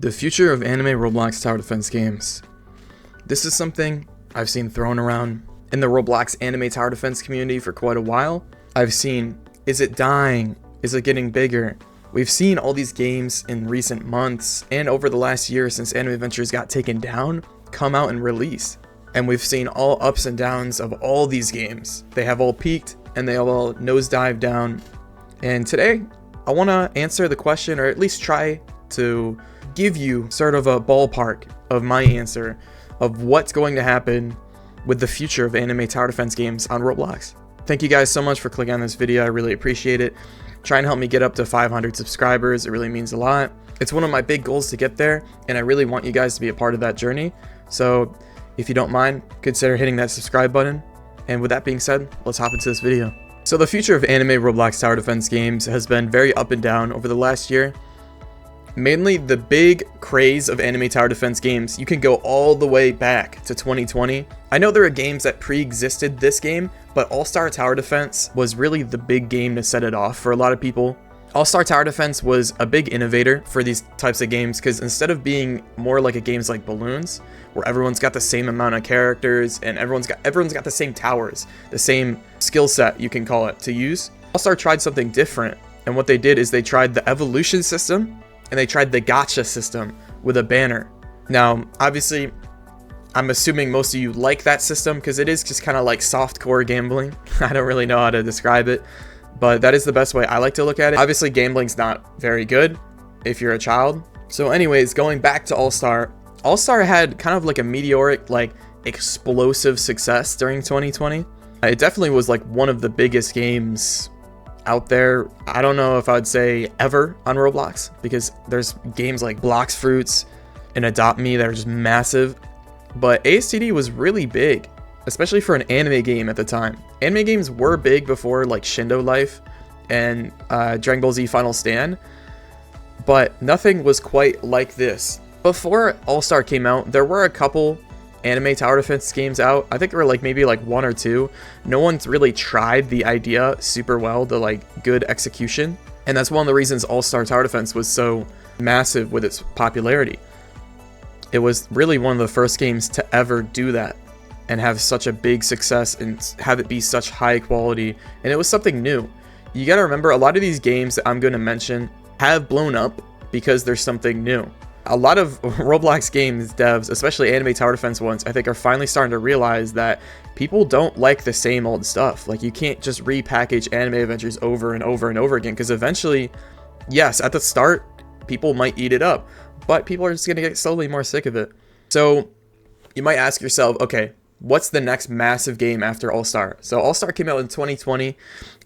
The future of anime Roblox tower defense games. This is something I've seen thrown around in the Roblox anime tower defense community for quite a while. I've seen, is it dying? Is it getting bigger? We've seen all these games in recent months and over the last year since Anime Adventures got taken down, come out and release. And we've seen all ups and downs of all these games. They have all peaked and they have all nosedive down. And today, I want to answer the question, or at least try to give you sort of a ballpark of my answer of what's going to happen with the future of anime tower defense games on Roblox. Thank you guys so much for clicking on this video. I really appreciate it. Try and help me get up to 500 subscribers. It really means a lot. It's one of my big goals to get there, and I really want you guys to be a part of that journey. So if you don't mind, consider hitting that subscribe button. And with that being said, let's hop into this video. So the future of anime Roblox tower defense games has been very up and down over the last year. Mainly the big craze of anime tower defense games, you can go all the way back to 2020. I know there are games that pre-existed this game, but All-Star Tower Defense was really the big game to set it off for a lot of people. All-Star Tower Defense was a big innovator for these types of games because instead of being more like a games like Balloons, where everyone's got the same amount of characters and everyone's got the same towers, the same skill set you can call it to use, All-Star tried something different. And what they did is they tried the evolution system and they tried the gacha system with a banner. Now, obviously, I'm assuming most of you like that system because it is just kind of like softcore gambling. I don't really know how to describe it, but that is the best way I like to look at it. Obviously, gambling's not very good if you're a child. So anyways, going back to All-Star, All-Star had kind of like a meteoric, like explosive success during 2020. It definitely was like one of the biggest games out there. I don't know if I would say ever on Roblox, because there's games like Blox Fruits and Adopt Me that are just massive, but astd was really big, especially for an anime game at the time. Anime games were big before like Shindo Life and Dragon Ball Z Final Stand, but nothing was quite like this. Before All-Star came out, there were a couple anime tower defense games out. I think there were like maybe like one or two. No one's really tried the idea super well, the like good execution, and that's one of the reasons All-Star Tower Defense was so massive with its popularity. It was really one of the first games to ever do that and have such a big success and have it be such high quality, and it was something new. You gotta remember, a lot of these games that I'm going to mention have blown up because there's something new. A lot of Roblox games devs, especially anime tower defense ones, I think are finally starting to realize that people don't like the same old stuff. Like, you can't just repackage Anime Adventures over and over and over again, because eventually, yes, at the start, people might eat it up, but people are just going to get slowly more sick of it. So you might ask yourself, okay, what's the next massive game after All-Star? So All-Star came out in 2020.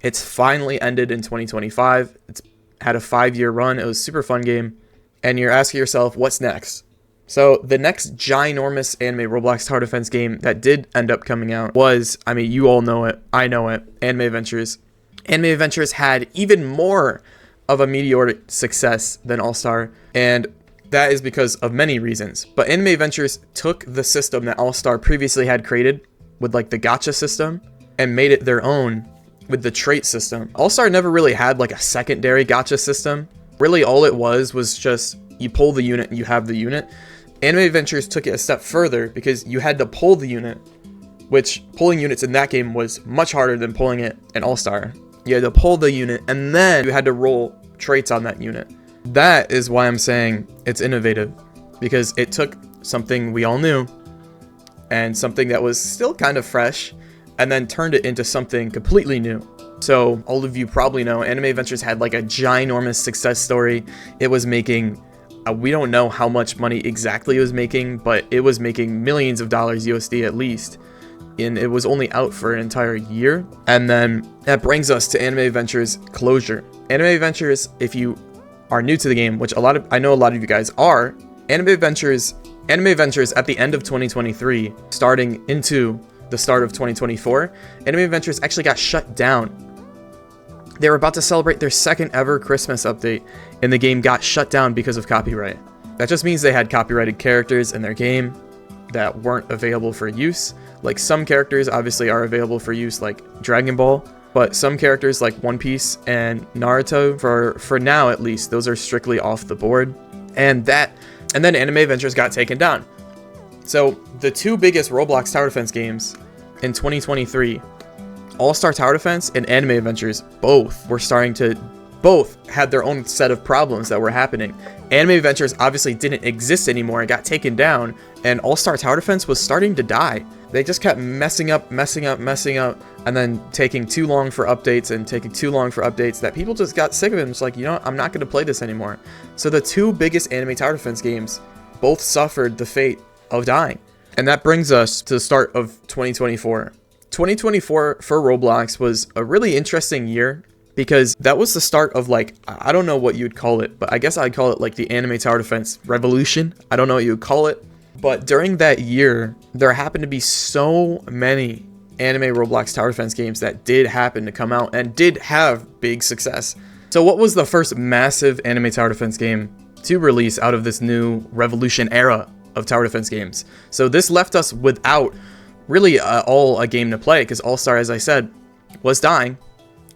It's finally ended in 2025. It's had a 5-year run. It was a super fun game. And you're asking yourself, what's next? So the next ginormous anime Roblox tower defense game that did end up coming out was, I mean, you all know it, I know it, Anime Adventures. Anime Adventures had even more of a meteoric success than All-Star, and that is because of many reasons. But Anime Adventures took the system that All-Star previously had created with like the gacha system and made it their own with the trait system. All-Star never really had like a secondary gacha system. Really, all it was just you pull the unit and you have the unit. Anime Adventures took it a step further because you had to pull the unit, which pulling units in that game was much harder than pulling it in All-Star. You had to pull the unit and then you had to roll traits on that unit. That is why I'm saying it's innovative, because it took something we all knew and something that was still kind of fresh and then turned it into something completely new. So all of you probably know Anime Adventures had like a ginormous success story. It was making, we don't know how much money exactly it was making, but it was making millions of dollars USD at least. And it was only out for an entire year. And then that brings us to Anime Adventures closure. Anime Adventures, if you are new to the game, which I know a lot of you guys are, Anime Adventures at the end of 2023, starting into the start of 2024, Anime Adventures actually got shut down. They were about to celebrate their second ever Christmas update, and the game got shut down because of copyright. That just means they had copyrighted characters in their game that weren't available for use. Like, some characters obviously are available for use, like Dragon Ball, but some characters like One Piece and Naruto, for now at least, those are strictly off the board. And that And then Anime Adventures got taken down. So the two biggest Roblox tower defense games in 2023, All-Star Tower Defense and Anime Adventures, both had their own set of problems that were happening. Anime Adventures obviously didn't exist anymore and got taken down, and All-Star Tower Defense was starting to die. They just kept messing up, and then taking too long for updates that people just got sick of it. It's like, you know what? I'm not going to play this anymore. So the two biggest anime tower defense games both suffered the fate of dying. And that brings us to the start of 2024. 2024 for Roblox was a really interesting year because that was the start of, like, I don't know what you'd call it, but I guess I'd call it like the anime tower defense revolution. I don't know what you would call it. But during that year, there happened to be so many anime Roblox tower defense games that did happen to come out and did have big success. So what was the first massive anime tower defense game to release out of this new revolution era of tower defense games? So this left us without really all a game to play, because All-Star, as I said, was dying,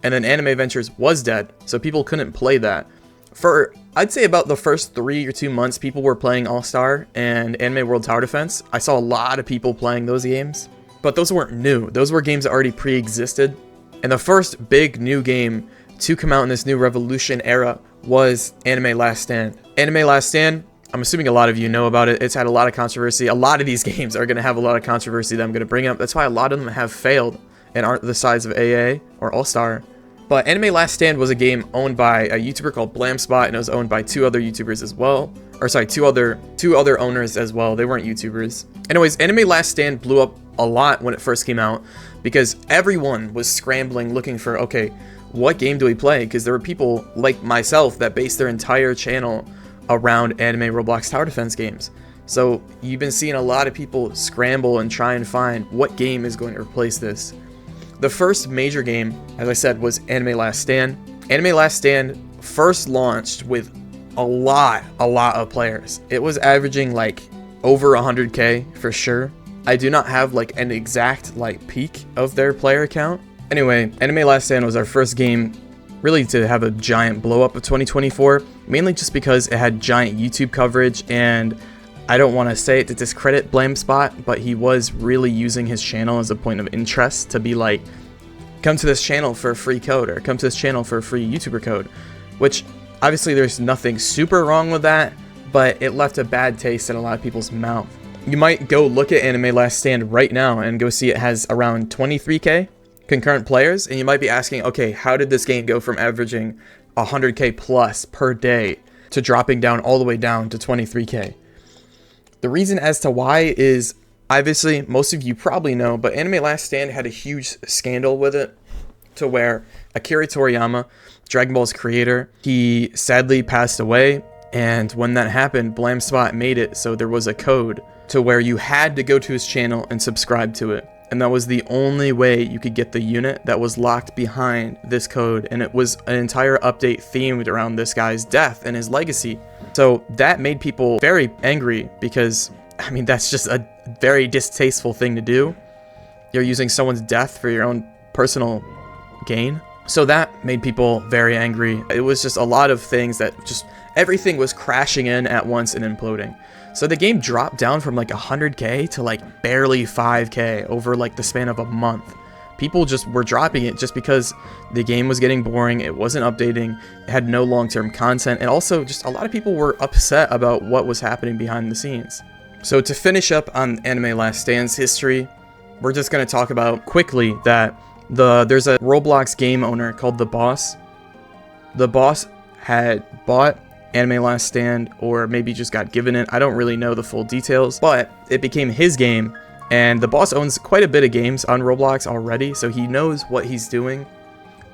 and then Anime Adventures was dead, so people couldn't play that. For, I'd say, about the first 3 or 2 months, people were playing All-Star and Anime World Tower Defense. I saw a lot of people playing those games, but those weren't new. Those were games that already pre-existed. And the first big new game to come out in this new revolution era was Anime Last Stand. Anime Last Stand, I'm assuming a lot of you know about it. It's had a lot of controversy. A lot of these games are going to have a lot of controversy that I'm going to bring up. That's why a lot of them have failed and aren't the size of AA or All-Star. But Anime Last Stand was a game owned by a YouTuber called Blamspot, and it was owned by two other YouTubers as well. Or sorry, two other owners as well. They weren't YouTubers. Anyways, Anime Last Stand blew up a lot when it first came out because everyone was scrambling looking for, okay, what game do we play? Because there were people like myself that based their entire channel around anime Roblox tower defense games. So you've been seeing a lot of people scramble and try and find what game is going to replace this. The first major game, as I said, was Anime Last Stand. Anime Last Stand first launched with a lot of players. It was averaging like over 100k for sure. I do not have like an exact like peak of their player count. Anyway, Anime Last Stand was our first game really to have a giant blow up of 2024, mainly just because it had giant YouTube coverage, and I don't want to say it to discredit Blamespot, but he was really using his channel as a point of interest to be like, come to this channel for a free code, or come to this channel for a free YouTuber code, which obviously there's nothing super wrong with that, but it left a bad taste in a lot of people's mouth. You might go look at Anime Last Stand right now and go see it has around 23k concurrent players, and you might be asking, okay, how did this game go from averaging 100k plus per day to dropping down all the way down to 23k? The reason as to why is, obviously, most of you probably know, but Anime Last Stand had a huge scandal with it, to where Akira Toriyama, Dragon Ball's creator, he sadly passed away, and when that happened, Blamespot made it so there was a code to where you had to go to his channel and subscribe to it. And that was the only way you could get the unit that was locked behind this code, and it was an entire update themed around this guy's death and his legacy. So that made people very angry because, I mean, that's just a very distasteful thing to do. You're using someone's death for your own personal gain. So that made people very angry. It was just a lot of things that just, everything was crashing in at once and imploding. So the game dropped down from like 100k to like barely 5k over like the span of a month. People just were dropping it just because the game was getting boring, it wasn't updating, it had no long-term content, and also just a lot of people were upset about what was happening behind the scenes. So to finish up on Anime Last Stand's history, we're just going to talk about quickly that there's a Roblox game owner called The Boss. The Boss had bought Anime Last Stand, or maybe just got given it. I don't really know the full details, but it became his game, and The Boss owns quite a bit of games on Roblox already, so he knows what he's doing,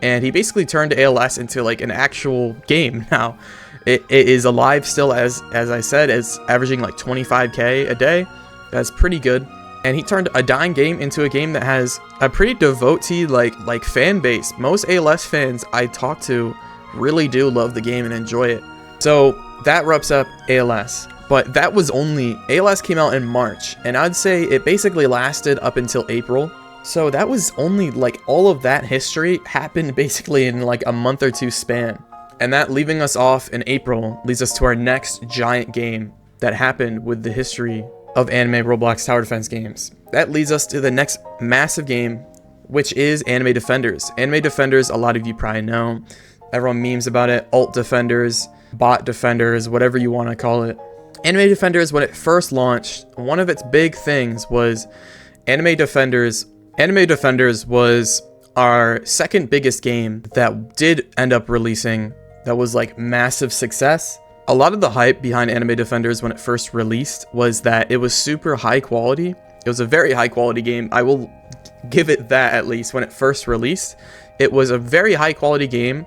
and he basically turned ALS into like an actual game now. It is alive still, as I said, it's averaging like 25k a day. That's pretty good. And he turned a dying game into a game that has a pretty devotee like fan base. Most ALS fans I talk to really do love the game and enjoy it. So that wraps up ALS. But that was only, ALS came out in March, and I'd say it basically lasted up until April. So that was only like, all of that history happened basically in like a month or two span. And that leaving us off in April leads us to our next giant game that happened with the history of anime Roblox tower defense games. That leads us to the next massive game, which is Anime Defenders. Anime Defenders, a lot of you probably know. Everyone memes about it. Alt Defenders, Bot Defenders, whatever you want to call it. Anime Defenders, when it first launched, one of its big things was Anime Defenders. Anime Defenders was our second biggest game that did end up releasing that was like massive success. A lot of the hype behind Anime Defenders when it first released was that it was super high quality. It was a very high quality game. I will give it that, at least when it first released. It was a very high quality game,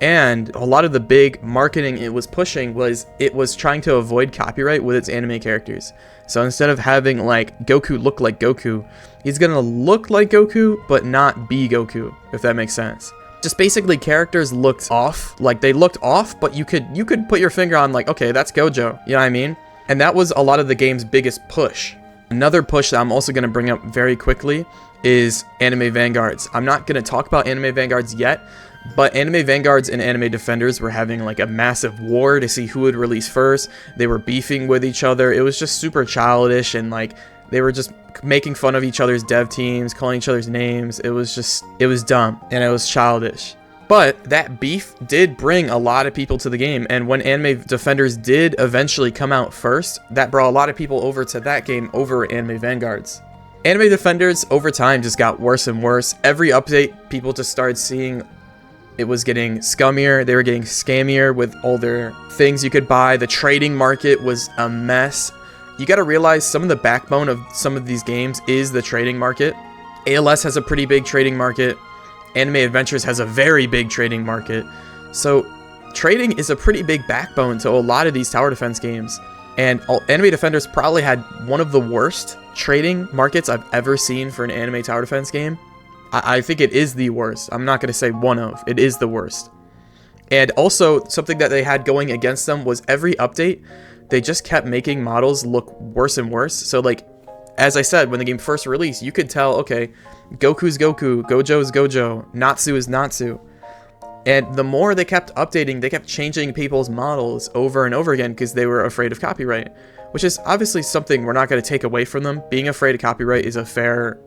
and a lot of the big marketing it was pushing was it was trying to avoid copyright with its anime characters. So instead of having like Goku look like Goku, he's gonna look like Goku but not be Goku, if that makes sense. Just basically characters looked off, like they looked off, but you could put your finger on like, okay, that's Gojo, you know what I mean? And that was a lot of the game's biggest push. Another push that I'm also going to bring up very quickly is Anime Vanguards. I'm not going to talk about Anime Vanguards yet, but Anime Vanguards and Anime Defenders were having like a massive war to see who would release first. They were beefing with each other. It was just super childish, and like they were just making fun of each other's dev teams, calling each other's names. It was dumb and it was childish. But that beef did bring a lot of people to the game, and when Anime Defenders did eventually come out first, that brought a lot of people over to that game over Anime Vanguards. Anime Defenders over time just got worse and worse. Every update, people just started seeing it was getting scummier. They were getting scammier with all their things you could buy. The trading market was a mess. You got to realize some of the backbone of some of these games is the trading market. ALS has a pretty big trading market. Anime Adventures has a very big trading market. So trading is a pretty big backbone to a lot of these tower defense games. And Anime Defenders probably had one of the worst trading markets I've ever seen for an anime tower defense game. I think it is the worst. I'm not going to say one of. It is the worst. And also, something that they had going against them was every update, they just kept making models look worse and worse. So like, as I said, when the game first released, you could tell, okay, Goku's Goku, Gojo's Gojo, Natsu is Natsu. And the more they kept updating, they kept changing people's models over and over again because they were afraid of copyright, which is obviously something we're not going to take away from them. Being afraid of copyright is a fair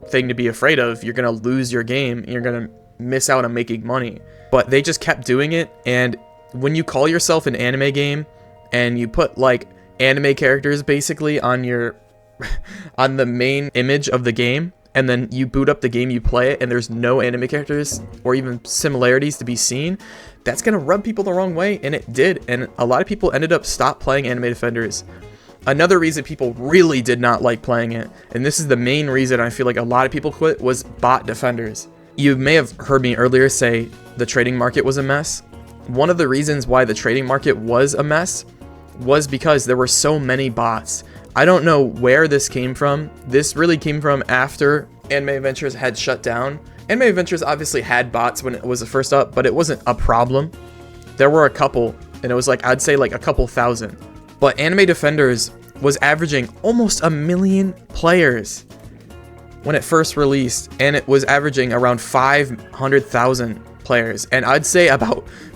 thing to be afraid of. You're going to lose your game and you're going to miss out on making money. But they just kept doing it. And when you call yourself an anime game and you put like anime characters basically on your on the main image of the game, and then you boot up the game, you play it, and there's no anime characters or even similarities to be seen, that's gonna rub people the wrong way, and it did. And a lot of people ended up stop playing Anime Defenders. Another reason people really did not like playing it, and this is the main reason I feel like a lot of people quit, was Bot Defenders. You may have heard me earlier say the trading market was a mess. One of the reasons why the trading market was a mess was because there were so many bots. I don't know where this came from. This really came from after Anime Adventures had shut down. Anime Adventures obviously had bots when it was first up, but it wasn't a problem. There were a couple, and it was like, I'd say like a couple thousand. But Anime Defenders was averaging almost 1 million players when it first released, and it was averaging around 500,000 players. And I'd say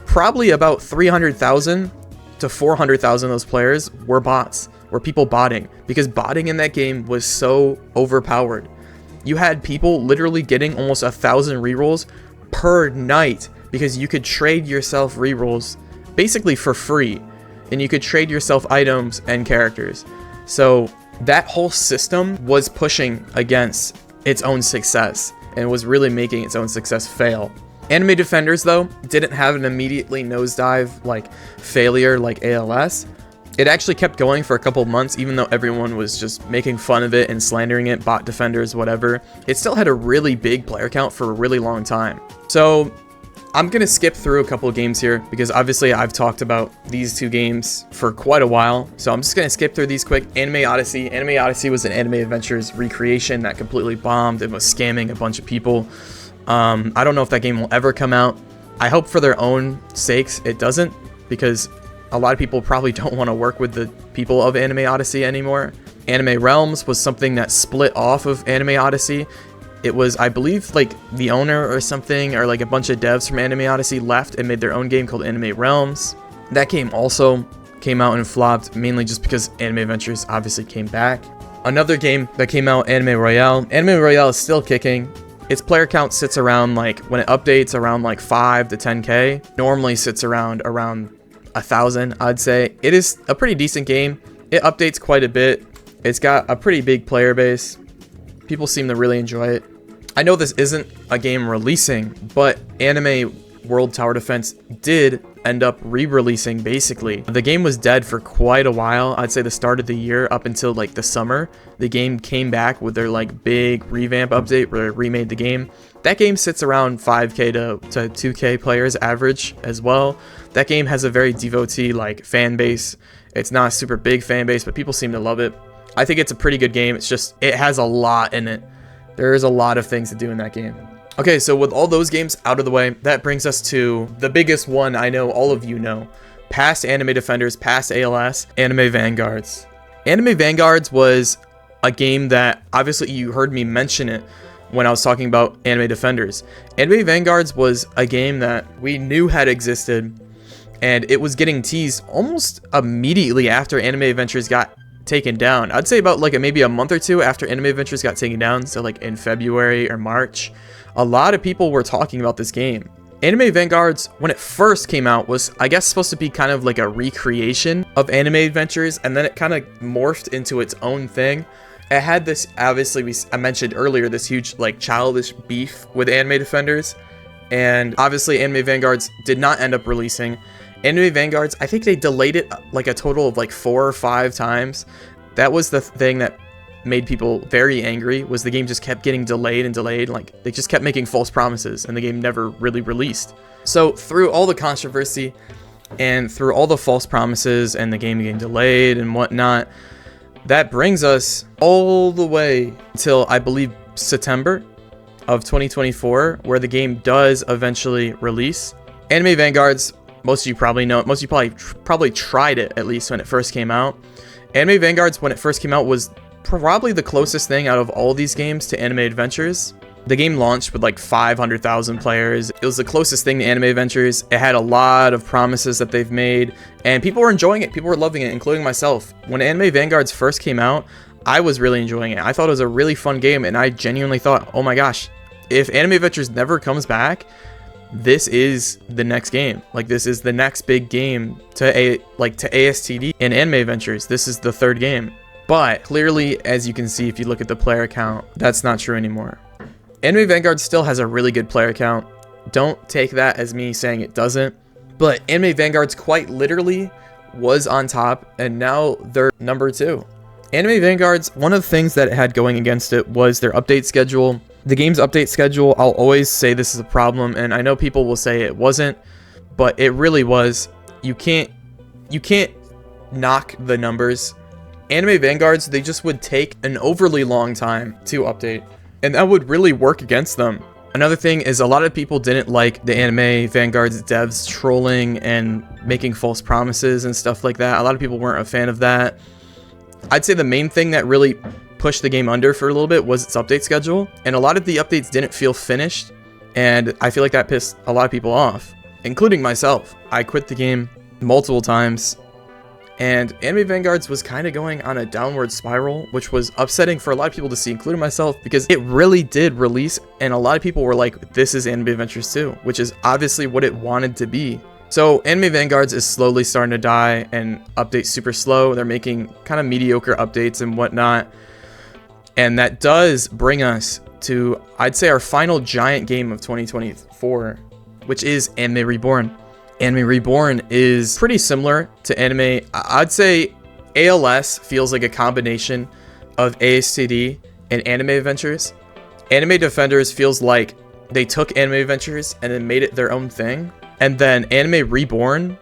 probably about 300,000 to 400,000 of those players were bots. Were people botting, because botting in that game was so overpowered. You had people literally getting almost 1,000 rerolls per night because you could trade yourself rerolls basically for free, and you could trade yourself items and characters. So that whole system was pushing against its own success and was really making its own success fail. Anime Defenders, though, didn't have an immediately nosedive like failure like ALS. It actually kept going for a couple months, even though everyone was just making fun of it and slandering it, Bot Defenders, whatever. It still had a really big player count for a really long time. So I'm going to skip through a couple of games here because obviously I've talked about these two games for quite a while. So I'm just going to skip through these quick. Anime Odyssey. Anime Odyssey was an Anime Adventures recreation that completely bombed. It was scamming a bunch of people. I don't know if that game will ever come out. I hope for their own sakes it doesn't, because a lot of people probably don't want to work with the people of Anime Odyssey anymore. Anime Realms was something that split off of Anime Odyssey. It was, I believe, like the owner or something, or like a bunch of devs from Anime Odyssey left and made their own game called Anime Realms. That game also came out and flopped, mainly just because Anime Adventures obviously came back. Another game that came out, Anime Royale. Anime Royale is still kicking. Its player count sits around, like, when it updates, around like 5 to 10k. Normally sits around 1,000, I'd say. It is a pretty decent game. It updates quite a bit. It's got a pretty big player base. People seem to really enjoy it. I know this isn't a game releasing, but Anime World Tower Defense did end up re-releasing, basically. The game was dead for quite a while. I'd say the start of the year up until like the summer. The game came back with their like big revamp update where they remade the game. That game sits around 5k to 2k players average as well. That game has a very devotee like fan base. It's not a super big fan base, but people seem to love it. I think it's a pretty good game. It's just, it has a lot in it. There's a lot of things to do in that game. Okay, so with all those games out of the way, that brings us to the biggest one I know all of you know. Past Anime Defenders, past ALS, Anime Vanguards. Anime Vanguards was a game that, obviously you heard me mention it when I was talking about Anime Defenders. Anime Vanguards was a game that we knew had existed, and it was getting teased almost immediately after Anime Adventures got taken down. I'd say about like maybe a month or two after Anime Adventures got taken down, so like in February or March. A lot of people were talking about this game. Anime Vanguards, when it first came out, was, I guess, supposed to be kind of like a recreation of Anime Adventures, and then it kind of morphed into its own thing. It had this, obviously, I mentioned earlier, this huge, like, childish beef with Anime Defenders, and obviously Anime Vanguards did not end up releasing. Anime Vanguards, I think they delayed it like a total of like 4 or 5 times. That was the thing that made people very angry, was the game just kept getting delayed and delayed. Like, they just kept making false promises and the game never really released. So through all the controversy and through all the false promises and the game getting delayed and whatnot, that brings us all the way till, I believe, September of 2024, where the game does eventually release. Anime Vanguards, most of you probably know it. Most of you probably tried it, at least when it first came out. Anime Vanguards, when it first came out, was probably the closest thing out of all these games to Anime Adventures. The game launched with like 500,000 players. It was the closest thing to Anime Adventures. It had a lot of promises that they've made, and people were enjoying it. People were loving it, including myself. When Anime Vanguards first came out, I was really enjoying it. I thought it was a really fun game, and I genuinely thought, oh my gosh, if Anime Adventures never comes back, this is the next game. Like, this is the next big game to ASTD in Anime Adventures. This is the third game. But clearly, as you can see, if you look at the player count, that's not true anymore. Anime Vanguard still has a really good player count. Don't take that as me saying it doesn't. But Anime Vanguard's quite literally was on top, and now they're number 2. Anime Vanguard's, one of the things that it had going against it was their update schedule. The game's update schedule, I'll always say this is a problem, and I know people will say it wasn't, but it really was. You can't knock the numbers. Anime Vanguards, they just would take an overly long time to update, and that would really work against them. Another thing is, a lot of people didn't like the Anime Vanguard's devs trolling and making false promises and stuff like that. A lot of people weren't a fan of that. I'd say the main thing that really pushed the game under for a little bit was its update schedule, and a lot of the updates didn't feel finished, and I feel like that pissed a lot of people off, including myself. I quit the game multiple times, and Anime Vanguards was kind of going on a downward spiral, which was upsetting for a lot of people to see, including myself, because it really did release, and a lot of people were like, this is Anime Adventures 2, which is obviously what it wanted to be. So Anime Vanguards is slowly starting to die, and updates super slow. They're making kind of mediocre updates and whatnot. And that does bring us to, I'd say, our final giant game of 2024, which is Anime Reborn. Anime Reborn is pretty similar to Anime. I'd say ALS feels like a combination of ASTD and Anime Adventures. Anime Defenders feels like they took Anime Adventures and then made it their own thing. And then Anime Reborn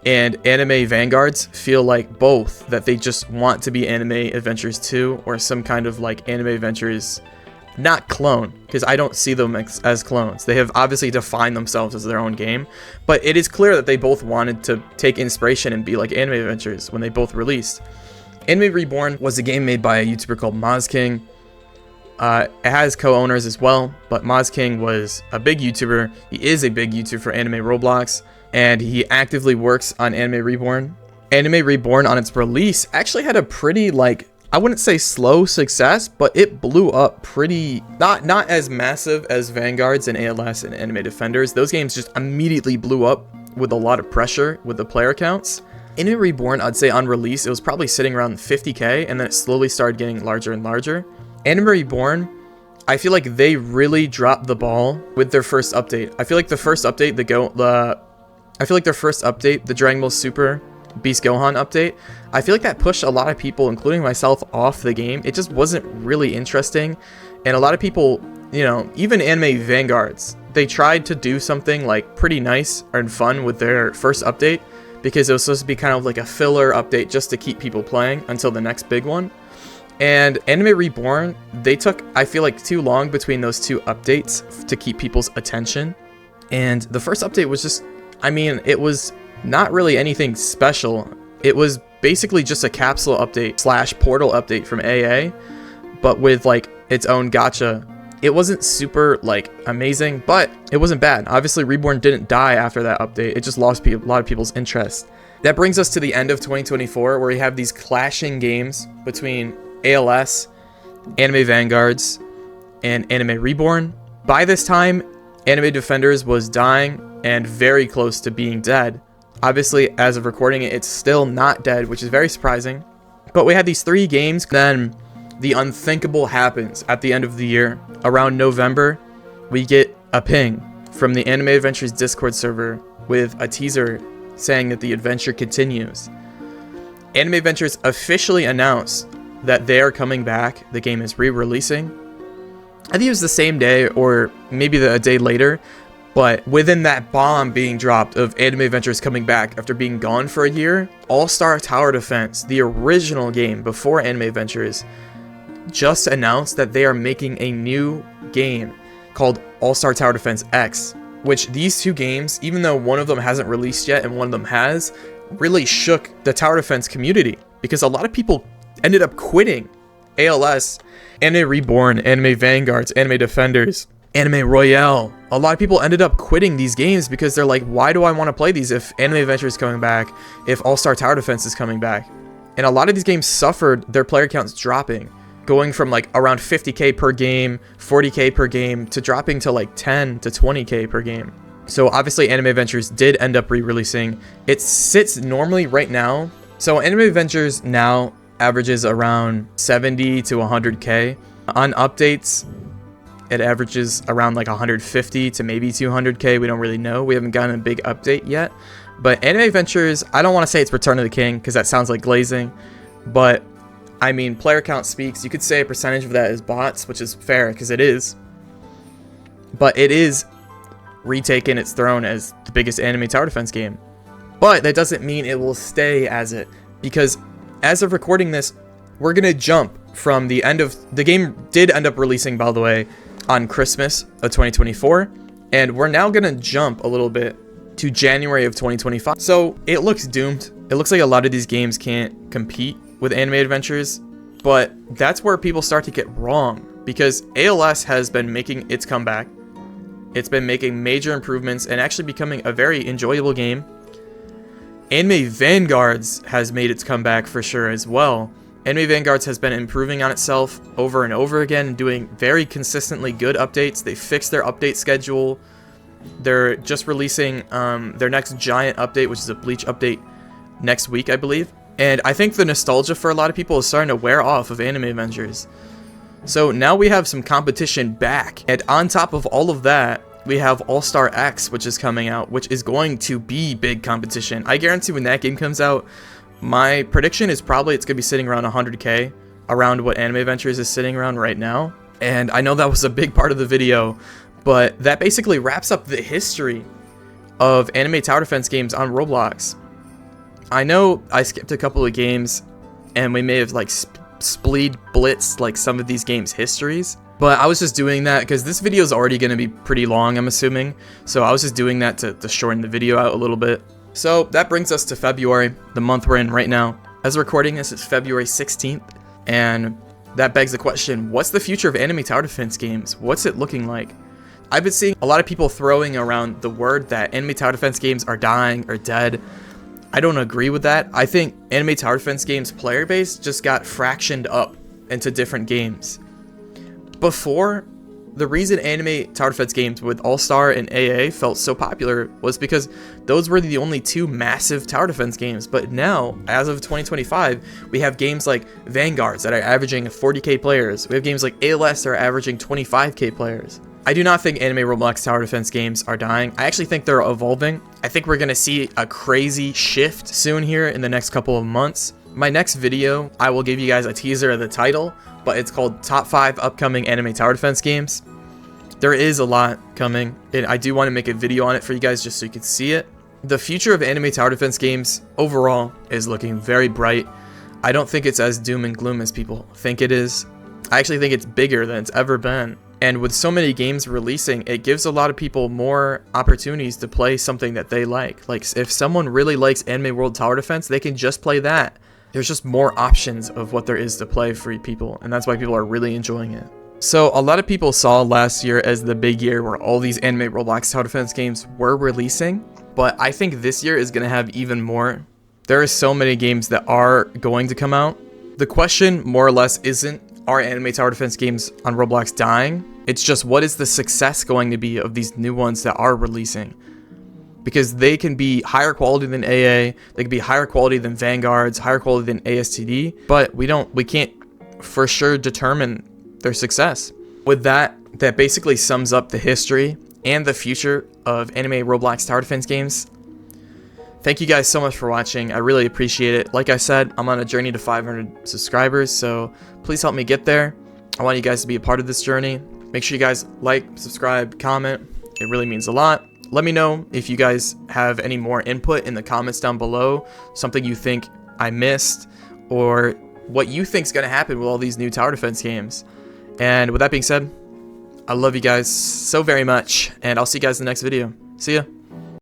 and Anime Vanguards feel like both that they just want to be Anime Adventures 2 or some kind of like Anime Adventures, not clone, because I don't see them as clones. They have obviously defined themselves as their own game, but it is clear that they both wanted to take inspiration and be like Anime Adventures when they both released. Anime Reborn was a game made by a YouTuber called MozKing. It has co-owners as well, but MozKing was a big YouTuber. He is a big YouTuber for Anime Roblox, and he actively works on Anime Reborn. Anime Reborn on its release actually had a pretty, like, I wouldn't say slow success, but it blew up pretty, not as massive as Vanguards and ALS and Anime Defenders. Those games just immediately blew up with a lot of pressure with the player counts. Anime Reborn, I'd say on release, it was probably sitting around 50k, and then it slowly started getting larger and larger. Anime Reborn, I feel like they really dropped the ball with their first update. I feel like the first update, the Dragon Ball Super Beast Gohan update, I feel like that pushed a lot of people, including myself, off the game. It just wasn't really interesting, and a lot of people, you know, even Anime Vanguards, they tried to do something like pretty nice and fun with their first update, because it was supposed to be kind of like a filler update just to keep people playing until the next big one. And Anime Reborn, they took, I feel like, too long between those two updates to keep people's attention. And the first update was just, I mean, it was not really anything special. It was basically just a capsule update / portal update from AA, but with like its own gacha. It wasn't super like amazing, but it wasn't bad. Obviously, Reborn didn't die after that update. It just lost a lot of people's interest. That brings us to the end of 2024, where we have these clashing games between ALS, Anime Vanguards, and Anime Reborn. By this time, Anime Defenders was dying and very close to being dead. Obviously, as of recording it, it's still not dead, which is very surprising. But we had these 3 games, then the unthinkable happens at the end of the year. Around November, we get a ping from the Anime Adventures Discord server with a teaser saying that the adventure continues. Anime Adventures officially announced that they are coming back. The game is re-releasing. I think it was the same day or maybe a day later, but within that bomb being dropped of Anime Adventures coming back after being gone for a year, All-Star Tower Defense, the original game before Anime Adventures, just announced that they are making a new game called All-Star Tower Defense X, which these 2 games, even though one of them hasn't released yet and one of them has, really shook the tower defense community, because a lot of people ended up quitting ALS, Anime Reborn, Anime Vanguards, Anime Defenders, Anime Royale. A lot of people ended up quitting these games because they're like, why do I want to play these if Anime Adventure is coming back, if All-Star Tower Defense is coming back? And a lot of these games suffered their player counts dropping, going from like around 50k per game, 40k per game, to dropping to like 10 to 20k per game. So obviously Anime Adventures did end up re-releasing. It sits normally right now. So Anime Adventures now averages around 70 to 100k. On updates, it averages around like 150 to maybe 200k. We don't really know. We haven't gotten a big update yet. But Anime Adventures, I don't want to say it's Return of the King because that sounds like glazing. But I mean, player count speaks. You could say a percentage of that is bots, which is fair because it is. But it is retaken its throne as the biggest anime tower defense game. But that doesn't mean it will stay as it, because as of recording this, we're going to jump from the end of... The game did end up releasing, by the way, on Christmas of 2024. And we're now going to jump a little bit to January of 2025. So it looks doomed. It looks like a lot of these games can't compete with Anime Adventures, but that's where people start to get wrong, because ALS has been making its comeback. It's been making major improvements and actually becoming a very enjoyable game. Anime Vanguards has made its comeback for sure as well. Anime Vanguards has been improving on itself over and over again, doing very consistently good updates. They fixed their update schedule. They're just releasing their next giant update, which is a Bleach update, next week, I believe. And I think the nostalgia for a lot of people is starting to wear off of Anime Adventures. So now we have some competition back. And on top of all of that, we have All-Star X, which is coming out, which is going to be big competition. I guarantee when that game comes out, my prediction is probably it's going to be sitting around 100k, around what Anime Adventures is sitting around right now. And I know that was a big part of the video, but that basically wraps up the history of anime tower defense games on Roblox. I know I skipped a couple of games, and we may have like blitzed like some of these games' histories, but I was just doing that because this video is already going to be pretty long, I'm assuming. So I was just doing that to shorten the video out a little bit. So that brings us to February, the month we're in right now. As of recording this, it's February 16th, and that begs the question, what's the future of anime tower defense games? What's it looking like? I've been seeing a lot of people throwing around the word that anime tower defense games are dying or dead. I don't agree with that. I think anime tower defense games player base just got fractioned up into different games. Before, the reason anime tower defense games with All-Star and AA felt so popular was because those were the only two massive tower defense games. But now, as of 2025, we have games like Vanguards that are averaging 40k players. We have games like ALS that are averaging 25k players. I do not think anime Roblox tower defense games are dying. I actually think they're evolving. I think we're going to see a crazy shift soon here in the next couple of months. My next video, I will give you guys a teaser of the title, but it's called Top 5 Upcoming Anime Tower Defense Games. There is a lot coming, and I do want to make a video on it for you guys just so you can see it. The future of anime tower defense games overall is looking very bright. I don't think it's as doom and gloom as people think it is. I actually think it's bigger than it's ever been. And with so many games releasing, it gives a lot of people more opportunities to play something that they like. Like, if someone really likes Anime World Tower Defense, they can just play that. There's just more options of what there is to play for people, and that's why people are really enjoying it. So, a lot of people saw last year as the big year where all these Anime Roblox Tower Defense games were releasing, but I think this year is going to have even more. There are so many games that are going to come out. The question, more or less, isn't, are anime tower defense games on Roblox dying? It's just, what is the success going to be of these new ones that are releasing? Because they can be higher quality than AA, they can be higher quality than Vanguards, higher quality than astd, but we can't for sure determine their success. With that basically sums up the history and the future of anime Roblox tower defense games. Thank you guys so much for watching. I really appreciate it. Like I said, I'm on a journey to 500 subscribers, so please help me get there. I want you guys to be a part of this journey. Make sure you guys like, subscribe, comment. It really means a lot. Let me know if you guys have any more input in the comments down below, something you think I missed, or what you think is going to happen with all these new tower defense games. And with that being said, I love you guys so very much, and I'll see you guys in the next video. See ya.